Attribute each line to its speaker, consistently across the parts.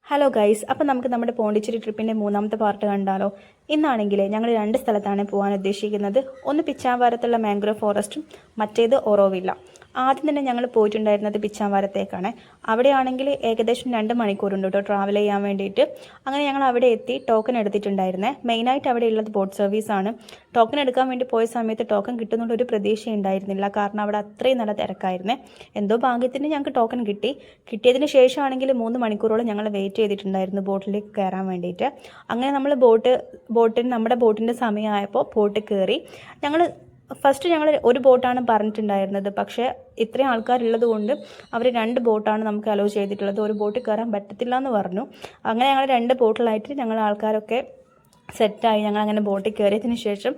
Speaker 1: Hello guys, അപ്പോൾ നമുക്ക് നമ്മുടെ പോണ്ടിച്ചേരി ട്രിപ്പിൻ്റെ മൂന്നാമത്തെ പാർട്ട് കണ്ടാലോ. ഇന്നാണെങ്കിൽ ഞങ്ങൾ രണ്ട് സ്ഥലത്താണ് പോകാൻ ഉദ്ദേശിക്കുന്നത്. ഒന്ന് പിച്ചാവരത്തുള്ള മാംഗ്രോ ഫോറസ്റ്റും മറ്റേത് ഓറോവില്ല. ആദ്യം തന്നെ ഞങ്ങൾ പോയിട്ടുണ്ടായിരുന്നത് പിച്ചാവരത്തേക്കാണ്. അവിടെയാണെങ്കിൽ ഏകദേശം 2 മണിക്കൂറുണ്ട് കേട്ടോ ട്രാവൽ ചെയ്യാൻ വേണ്ടിയിട്ട്. അങ്ങനെ ഞങ്ങൾ അവിടെ എത്തി ടോക്കൺ എടുത്തിട്ടുണ്ടായിരുന്നേ. മെയിനായിട്ട് അവിടെ ഉള്ളത് ബോട്ട് സർവീസാണ്. ടോക്കൺ എടുക്കാൻ വേണ്ടി പോയ സമയത്ത് ടോക്കൺ കിട്ടുന്നുള്ള ഒരു പ്രതീക്ഷ ഉണ്ടായിരുന്നില്ല, കാരണം അവിടെ അത്രയും നല്ല തിരക്കായിരുന്നേ. എന്തോ ഭാഗ്യത്തിന് ഞങ്ങൾക്ക് ടോക്കൺ കിട്ടിയതിന് ശേഷമാണെങ്കിൽ 3 മണിക്കൂറോളം ഞങ്ങൾ വെയിറ്റ് ചെയ്തിട്ടുണ്ടായിരുന്നു ബോട്ടിലേക്ക് കയറാൻ വേണ്ടിയിട്ട്. അങ്ങനെ നമ്മൾ നമ്മുടെ ബോട്ടിൻ്റെ സമയമായപ്പോൾ ബോട്ട് കയറി. ഞങ്ങൾ ഒരു ബോട്ടാണ് പറഞ്ഞിട്ടുണ്ടായിരുന്നത്, പക്ഷേ ഇത്രയും ആൾക്കാരുള്ളത് കൊണ്ട് അവർ 2 ബോട്ടാണ് നമുക്ക് അലോ ചെയ്തിട്ടുള്ളത്. ഒരു ബോട്ടിൽ കയറാൻ പറ്റത്തില്ല എന്ന് പറഞ്ഞു. അങ്ങനെ ഞങ്ങൾ 2 ബോട്ടിലായിട്ട് ഞങ്ങൾ ആൾക്കാരൊക്കെ സെറ്റായി ഞങ്ങളങ്ങനെ ബോട്ടിൽ കയറിയതിന് ശേഷം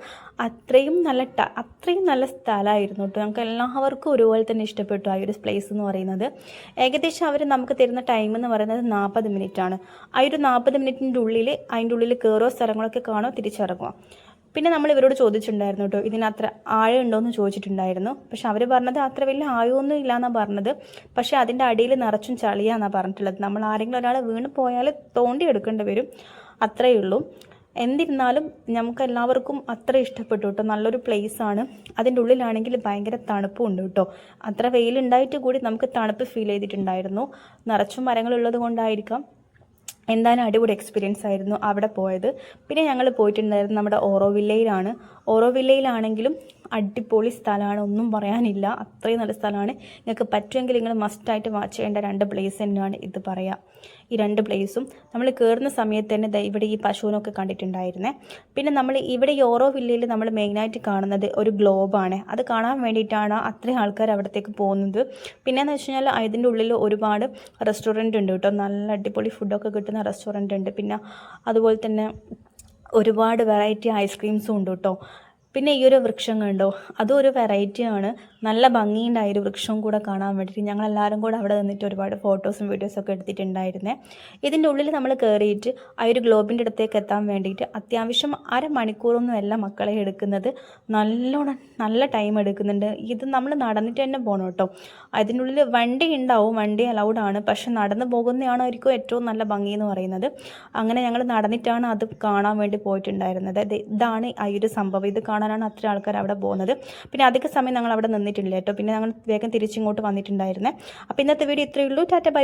Speaker 1: അത്രയും നല്ല സ്ഥലമായിരുന്നു കേട്ടോ. ഞങ്ങൾക്ക് എല്ലാവർക്കും ഒരുപോലെ തന്നെ ഇഷ്ടപ്പെട്ടു ആ ഒരു പ്ലേസ് എന്ന് പറയുന്നത്. ഏകദേശം അവർ നമുക്ക് തരുന്ന ടൈം എന്ന് പറയുന്നത് 40 മിനിറ്റാണ്. ആ ഒരു 40 മിനിറ്റിൻ്റെ ഉള്ളിൽ അതിൻ്റെ ഉള്ളിൽ കയറോ സ്ഥലങ്ങളൊക്കെ കാണോ തിരിച്ചിറങ്ങുക. പിന്നെ നമ്മൾ ഇവരോട് ചോദിച്ചിട്ടുണ്ടായിരുന്നു കേട്ടോ, ഇതിനത്ര ആഴം ഉണ്ടോയെന്ന് ചോദിച്ചിട്ടുണ്ടായിരുന്നു. പക്ഷെ അവർ പറഞ്ഞത് അത്ര വലിയ ആഴമൊന്നും ഇല്ല എന്നാണ് പറഞ്ഞത്. പക്ഷേ അതിൻ്റെ അടിയിൽ നിറച്ചും ചളിയാണെന്നാണ് പറഞ്ഞിട്ടുള്ളത്. നമ്മൾ ആരെങ്കിലും ഒരാൾ വീണ് പോയാൽ തോണ്ടി എടുക്കേണ്ടി വരും, അത്രയേ ഉള്ളൂ. എന്നിരുന്നാലും നമുക്ക് എല്ലാവർക്കും അത്ര ഇഷ്ടപ്പെട്ടു കേട്ടോ. നല്ലൊരു പ്ലേസാണ്. അതിൻ്റെ ഉള്ളിലാണെങ്കിൽ ഭയങ്കര തണുപ്പും ഉണ്ട് കേട്ടോ. അത്ര വെയിലുണ്ടായിട്ട് കൂടി നമുക്ക് തണുപ്പ് ഫീൽ ചെയ്തിട്ടുണ്ടായിരുന്നു. നിറച്ചും മരങ്ങളുള്ളത് കൊണ്ടായിരിക്കാം. എന്തായാലും അടിപൊളി എക്സ്പീരിയൻസ് ആയിരുന്നു അവിടെ പോയത്. പിന്നെ ഞങ്ങൾ പോയിട്ടുണ്ടായിരുന്നു നമ്മുടെ ഓറോവില്ലയിലാണ്. ഓറോവില്ലയിലാണെങ്കിലും അടിപൊളി സ്ഥലമാണ്, ഒന്നും പറയാനില്ല. അത്രയും നല്ല സ്ഥലമാണ്. നിങ്ങൾക്ക് പറ്റുമെങ്കിൽ നിങ്ങൾ മസ്റ്റായിട്ട് വാച്ച് ചെയ്യേണ്ട 2 പ്ലേസ് തന്നെയാണ് ഇത് പറയാം. ഈ 2 പ്ലേസും നമ്മൾ കയറുന്ന സമയത്ത് തന്നെ ഇവിടെ ഈ പശുവിനൊക്കെ കണ്ടിട്ടുണ്ടായിരുന്നേ. പിന്നെ നമ്മൾ ഇവിടെ ഈ ഓറോവില്ലയിൽ നമ്മൾ മെയിനായിട്ട് കാണുന്നത് ഒരു ഗ്ലോബാണ്. അത് കാണാൻ വേണ്ടിയിട്ടാണ് അത്രയും ആൾക്കാർ അവിടത്തേക്ക് പോകുന്നത്. പിന്നെയെന്ന് വെച്ച് കഴിഞ്ഞാൽ അതിൻ്റെ ഉള്ളിൽ ഒരുപാട് റെസ്റ്റോറൻറ്റ് ഉണ്ട് കേട്ടോ. നല്ല അടിപൊളി ഫുഡൊക്കെ കിട്ടുന്ന റെസ്റ്റോറൻറ്റ് ഉണ്ട്. പിന്നെ അതുപോലെ തന്നെ ഒരുപാട് വെറൈറ്റി ഐസ്ക്രീംസും ഉണ്ട് കേട്ടോ. പിന്നെ ഈ ഒരു വൃക്ഷം കണ്ടോ, അതും ഒരു വെറൈറ്റിയാണ്. നല്ല ഭംഗിയുണ്ടായ ഒരു വൃക്ഷവും കൂടെ കാണാൻ വേണ്ടിയിട്ട് ഞങ്ങളെല്ലാവരും കൂടെ അവിടെ നിന്നിട്ട് ഒരുപാട് ഫോട്ടോസും വീഡിയോസൊക്കെ എടുത്തിട്ടുണ്ടായിരുന്നേ. ഇതിൻ്റെ ഉള്ളിൽ നമ്മൾ കയറിയിട്ട് ആ ഒരു ഗ്ലോബിൻ്റെ അടുത്തേക്ക് എത്താൻ വേണ്ടിയിട്ട് അത്യാവശ്യം 1/2 മണിക്കൂറൊന്നുമല്ല മക്കളെ എടുക്കുന്നത്. നല്ല ടൈം എടുക്കുന്നുണ്ട്. ഇത് നമ്മൾ നടന്നിട്ട് തന്നെ പോകണം കേട്ടോ. അതിൻ്റെ ഉള്ളിൽ വണ്ടി ഉണ്ടാവും, വണ്ടി അലൗഡാണ്. പക്ഷെ നടന്നു പോകുന്നതാണായിരിക്കും ഏറ്റവും നല്ല ഭംഗി എന്ന് പറയുന്നത്. അങ്ങനെ ഞങ്ങൾ നടന്നിട്ടാണ് അത് കാണാൻ വേണ്ടി പോയിട്ടുണ്ടായിരുന്നത്. ഇതാണ് ആ ഒരു സംഭവം. ഇത് കാണാനാണ് അത്ര ആൾക്കാർ അവിടെ പോകുന്നത്. പിന്നെ അധിക സമയം ഞങ്ങൾ അവിടെ നിന്നിട്ടില്ല കേട്ടോ. പിന്നെ ഞങ്ങൾ വേഗം തിരിച്ചിങ്ങോട്ട് വന്നിട്ടുണ്ടായിരുന്നേ. അപ്പോൾ ഇന്നത്തെ വീഡിയോ ഇത്രയേ ഉള്ളൂ. ടാറ്റ ബൈ.